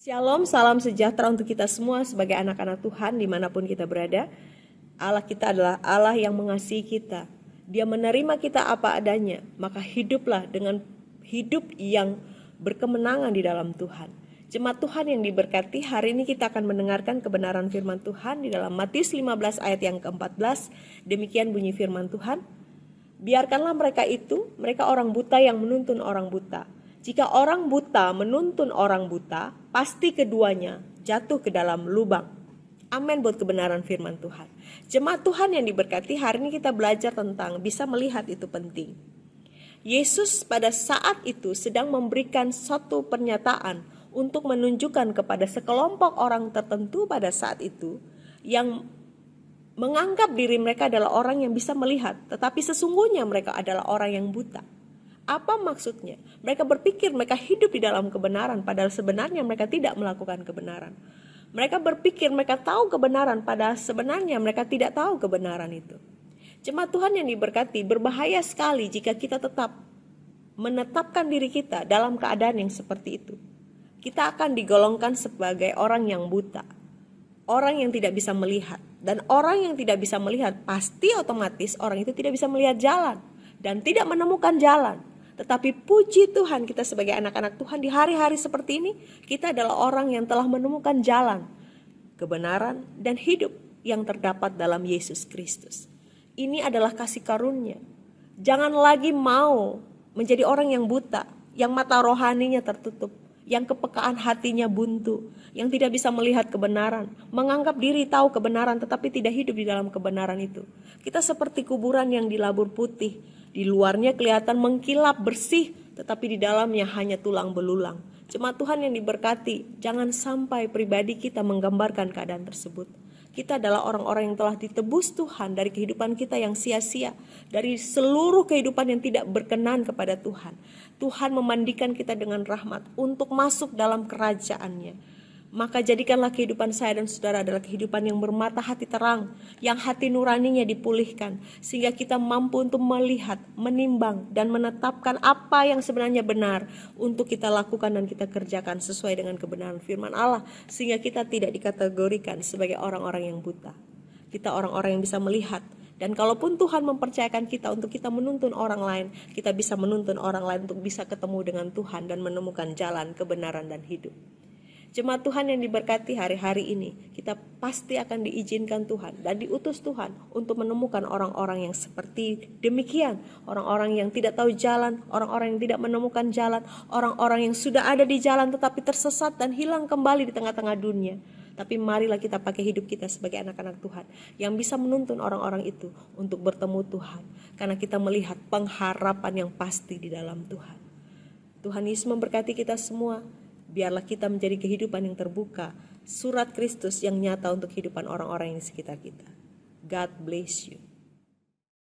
Shalom, salam sejahtera untuk kita semua sebagai anak-anak Tuhan dimanapun kita berada. Allah kita adalah Allah yang mengasihi kita. Dia menerima kita apa adanya, maka hiduplah dengan hidup yang berkemenangan di dalam Tuhan. Jemaat Tuhan yang diberkati, hari ini kita akan mendengarkan kebenaran firman Tuhan di dalam Matius 15 ayat yang ke-14. Demikian bunyi firman Tuhan. Biarkanlah mereka orang buta yang menuntun orang buta. Jika orang buta menuntun orang buta, pasti keduanya jatuh ke dalam lubang. Amin buat kebenaran firman Tuhan. Jemaat Tuhan yang diberkati, hari ini kita belajar tentang bisa melihat itu penting. Yesus pada saat itu sedang memberikan satu pernyataan untuk menunjukkan kepada sekelompok orang tertentu pada saat itu yang menganggap diri mereka adalah orang yang bisa melihat, tetapi sesungguhnya mereka adalah orang yang buta. Apa maksudnya? Mereka berpikir mereka hidup di dalam kebenaran, padahal sebenarnya mereka tidak melakukan kebenaran. Mereka berpikir mereka tahu kebenaran, padahal sebenarnya mereka tidak tahu kebenaran itu. Jemaat Tuhan yang diberkati, berbahaya sekali jika kita tetap menetapkan diri kita dalam keadaan yang seperti itu. Kita akan digolongkan sebagai orang yang buta, orang yang tidak bisa melihat. Dan orang yang tidak bisa melihat pasti otomatis orang itu tidak bisa melihat jalan dan tidak menemukan jalan. Tetapi puji Tuhan, kita sebagai anak-anak Tuhan di hari-hari seperti ini, kita adalah orang yang telah menemukan jalan, kebenaran, dan hidup yang terdapat dalam Yesus Kristus. Ini adalah kasih karunia. Jangan lagi mau menjadi orang yang buta, yang mata rohaninya tertutup, yang kepekaan hatinya buntu, yang tidak bisa melihat kebenaran, menganggap diri tahu kebenaran tetapi tidak hidup di dalam kebenaran itu. Kita seperti kuburan yang dilabur putih, di luarnya kelihatan mengkilap bersih, tetapi di dalamnya hanya tulang belulang. Jemaat Tuhan yang diberkati, jangan sampai pribadi kita menggambarkan keadaan tersebut. Kita adalah orang-orang yang telah ditebus Tuhan dari kehidupan kita yang sia-sia, dari seluruh kehidupan yang tidak berkenan kepada Tuhan. Tuhan memandikan kita dengan rahmat untuk masuk dalam kerajaan-Nya. Maka jadikanlah kehidupan saya dan saudara adalah kehidupan yang bermata hati terang, yang hati nuraninya dipulihkan, sehingga kita mampu untuk melihat, menimbang, dan menetapkan apa yang sebenarnya benar untuk kita lakukan dan kita kerjakan sesuai dengan kebenaran firman Allah, sehingga kita tidak dikategorikan sebagai orang-orang yang buta. Kita orang-orang yang bisa melihat. Dan kalaupun Tuhan mempercayakan kita untuk kita menuntun orang lain, kita bisa menuntun orang lain untuk bisa ketemu dengan Tuhan dan menemukan jalan kebenaran dan hidup. Jemaat Tuhan yang diberkati, hari-hari ini kita pasti akan diizinkan Tuhan dan diutus Tuhan untuk menemukan orang-orang yang seperti demikian. Orang-orang yang tidak tahu jalan, orang-orang yang tidak menemukan jalan, orang-orang yang sudah ada di jalan tetapi tersesat dan hilang kembali di tengah-tengah dunia. Tapi marilah kita pakai hidup kita sebagai anak-anak Tuhan yang bisa menuntun orang-orang itu untuk bertemu Tuhan. Karena kita melihat pengharapan yang pasti di dalam Tuhan. Tuhan Yesus memberkati kita semua. Biarlah kita menjadi kehidupan yang terbuka, surat Kristus yang nyata untuk kehidupan orang-orang yang di sekitar kita. God bless you.